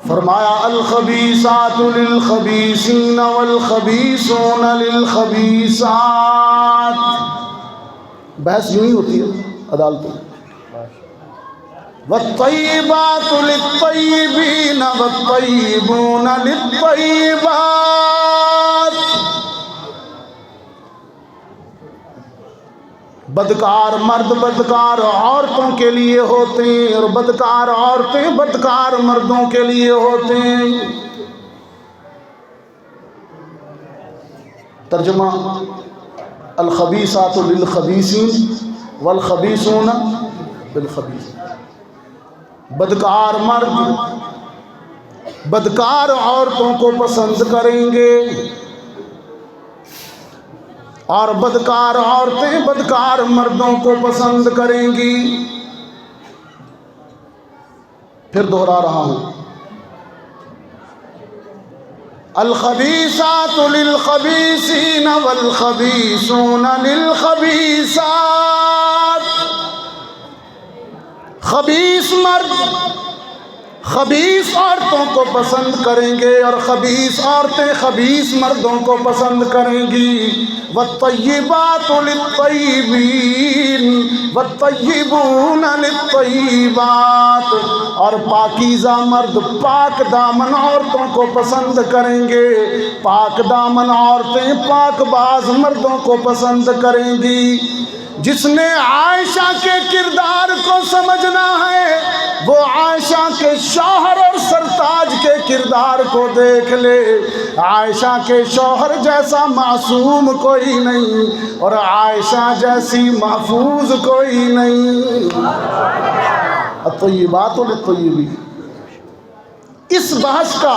فرمایا الخبیثات للخبیثین والخبیثون للخبیثات. بحث یوں ہی ہوتی ہے عدالتوں میں. والطیبات للطیبین والطیبون للطیبات. بدکار مرد بدکار عورتوں کے لیے ہوتے ہیں اور بدکار عورتیں بدکار مردوں کے لیے ہوتے ہیں. ترجمہ الخبیثات للخبیثین والخبیثون للخبیثین. بدکار مرد بدکار عورتوں کو پسند کریں گے اور بدکار عورتیں بدکار مردوں کو پسند کریں گی. پھر دوہرا رہا ہوں. الخبیثات للخبیثین والخبیثون للخبیثات. خبیث مرد خبیث عورتوں کو پسند کریں گے اور خبیث عورتیں خبیث مردوں کو پسند کریں گی. والطیبات للطیبین والطیبون للطیبات. اور پاکیزہ مرد پاک دامن عورتوں کو پسند کریں گے. پاک دامن عورتیں پاک باز مردوں کو پسند کریں گی. جس نے عائشہ کے کردار کو سمجھنا ہے وہ عائشہ کے شوہر اور سرتاج کے کردار کو دیکھ لے. عائشہ کے شوہر جیسا معصوم کوئی نہیں اور عائشہ جیسی محفوظ کوئی نہیں. الطیبات للطیبین. اس بحث کا